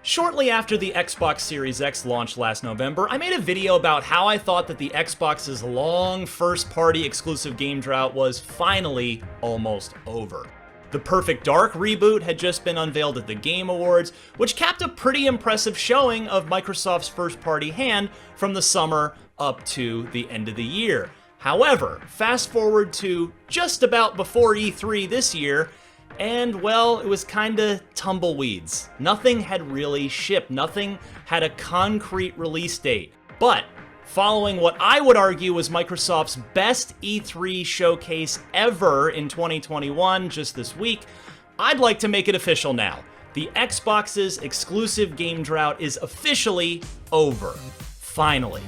Shortly after the Xbox Series X launched last November, I made a video about how I thought that the Xbox's long first-party exclusive game drought was finally almost over. The Perfect Dark reboot had just been unveiled at the Game Awards, which capped a pretty impressive showing of Microsoft's first-party hand from the summer up to the end of the year. However, fast forward to just about before E3 this year, and, well, it was kinda tumbleweeds. Nothing had really shipped. Nothing had a concrete release date. But, following what I would argue was Microsoft's best E3 showcase ever in 2021, just this week, I'd like to make it official now. The Xbox's exclusive game drought is officially over. Finally.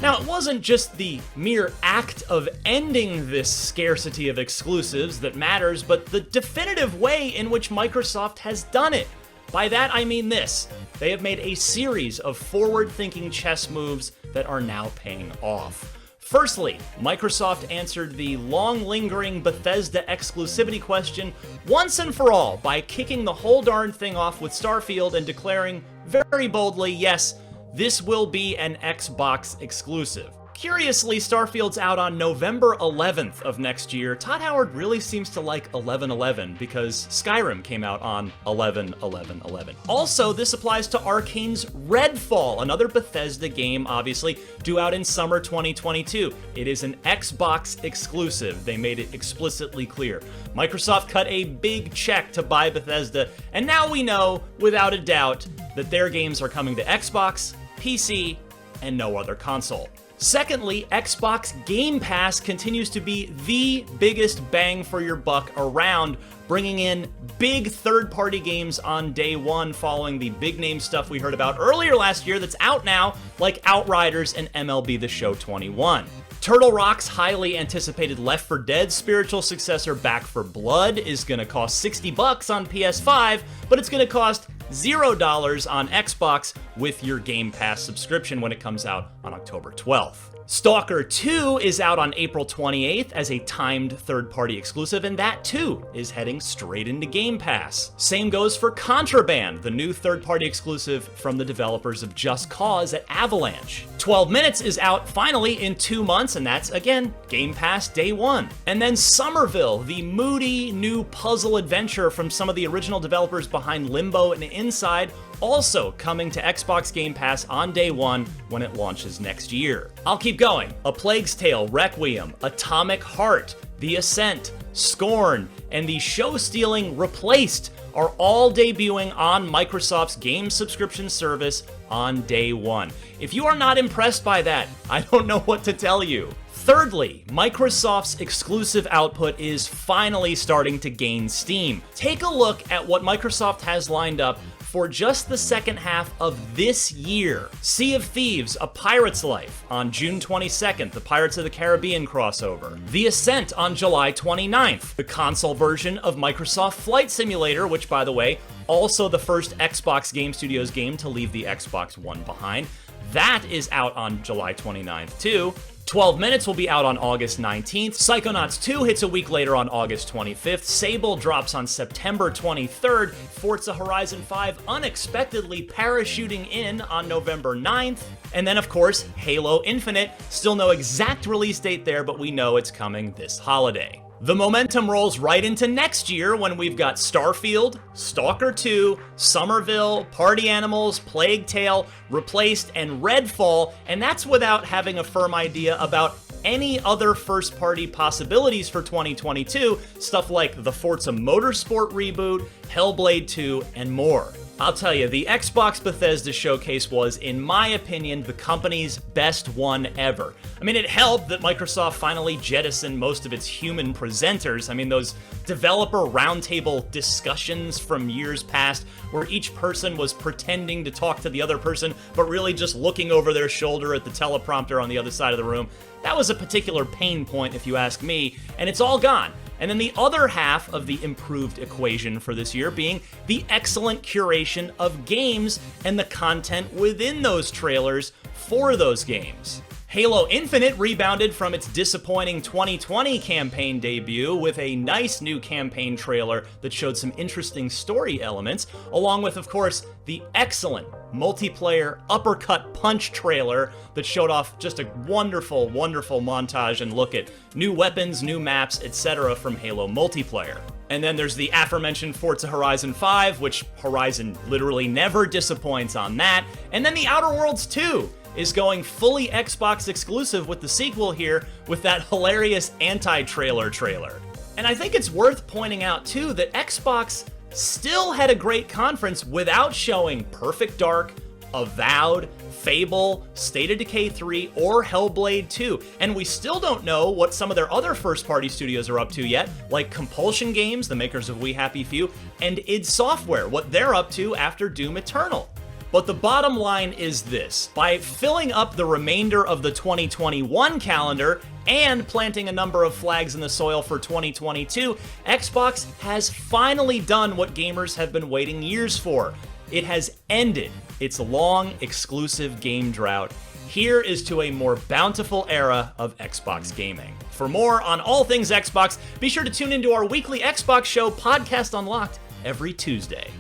Now, it wasn't just the mere act of ending this scarcity of exclusives that matters, but the definitive way in which Microsoft has done it. By that, I mean this. They have made a series of forward-thinking chess moves that are now paying off. Firstly, Microsoft answered the long-lingering Bethesda exclusivity question once and for all by kicking the whole darn thing off with Starfield and declaring very boldly, yes, this will be an Xbox exclusive. Curiously, Starfield's out on November 11th of next year. Todd Howard really seems to like 11/11 because Skyrim came out on 11/11/11. Also, this applies to Arcane's Redfall, another Bethesda game, obviously, due out in summer 2022. It is an Xbox exclusive. They made it explicitly clear. Microsoft cut a big check to buy Bethesda, and now we know, without a doubt, that their games are coming to Xbox, PC, and no other console. Secondly, Xbox Game Pass continues to be the biggest bang for your buck around, bringing in big third-party games on day one following the big-name stuff we heard about earlier last year that's out now, like Outriders and MLB The Show 21. Turtle Rock's highly anticipated Left 4 Dead spiritual successor Back 4 Blood is going to cost $60 on PS5, but it's going to cost $0 on Xbox with your Game Pass subscription when it comes out on October 12th. Stalker 2 is out on April 28th as a timed third-party exclusive, and that too is heading straight into Game Pass. Same goes for Contraband, the new third-party exclusive from the developers of Just Cause at Avalanche. 12 Minutes is out finally in 2 months, and that's, again, Game Pass day one. And then Somerville, the moody new puzzle adventure from some of the original developers behind Limbo and Inside, also coming to Xbox Game Pass on day one when it launches next year. I'll keep going. A Plague's Tale, Requiem, Atomic Heart, The Ascent, Scorn, and the show-stealing Replaced are all debuting on Microsoft's game subscription service on day one. If you are not impressed by that, I don't know what to tell you. Thirdly, Microsoft's exclusive output is finally starting to gain steam. Take a look at what Microsoft has lined up for just the second half of this year. Sea of Thieves, A Pirate's Life on June 22nd, the Pirates of the Caribbean crossover. The Ascent on July 29th, the console version of Microsoft Flight Simulator, which, by the way, also the first Xbox Game Studios game to leave the Xbox One behind. That is out on July 29th too. 12 Minutes will be out on August 19th. Psychonauts 2 hits a week later on August 25th. Sable drops on September 23rd. Forza Horizon 5 unexpectedly parachuting in on November 9th. And then, of course, Halo Infinite. Still no exact release date there, but we know it's coming this holiday. The momentum rolls right into next year when we've got Starfield, Stalker 2, Somerville, Party Animals, Plague Tale, Replaced, and Redfall, and that's without having a firm idea about any other first-party possibilities for 2022, stuff like the Forza Motorsport reboot, Hellblade 2, and more. I'll tell you, the Xbox-Bethesda showcase was, in my opinion, the company's best one ever. I mean, it helped that Microsoft finally jettisoned most of its human presenters. I mean, those developer roundtable discussions from years past where each person was pretending to talk to the other person, but really just looking over their shoulder at the teleprompter on the other side of the room. That was a particular pain point, if you ask me, and it's all gone. And then the other half of the improved equation for this year being the excellent curation of games and the content within those trailers for those games. Halo Infinite rebounded from its disappointing 2020 campaign debut with a nice new campaign trailer that showed some interesting story elements, along with, of course, the excellent multiplayer uppercut punch trailer that showed off just a wonderful, wonderful montage and look at new weapons, new maps, etc. from Halo multiplayer. And then there's the aforementioned Forza Horizon 5, which Horizon literally never disappoints on that. And then the Outer Worlds 2 is going fully Xbox exclusive with the sequel here with that hilarious anti-trailer trailer. And I think it's worth pointing out too that Xbox still had a great conference without showing Perfect Dark, Avowed, Fable, State of Decay 3, or Hellblade 2. And we still don't know what some of their other first-party studios are up to yet, like Compulsion Games, the makers of We Happy Few, and id Software, what they're up to after Doom Eternal. But the bottom line is this: by filling up the remainder of the 2021 calendar and planting a number of flags in the soil for 2022, Xbox has finally done what gamers have been waiting years for. It has ended its long exclusive game drought. Here is to a more bountiful era of Xbox gaming. For more on all things Xbox, be sure to tune into our weekly Xbox show, Podcast Unlocked, every Tuesday.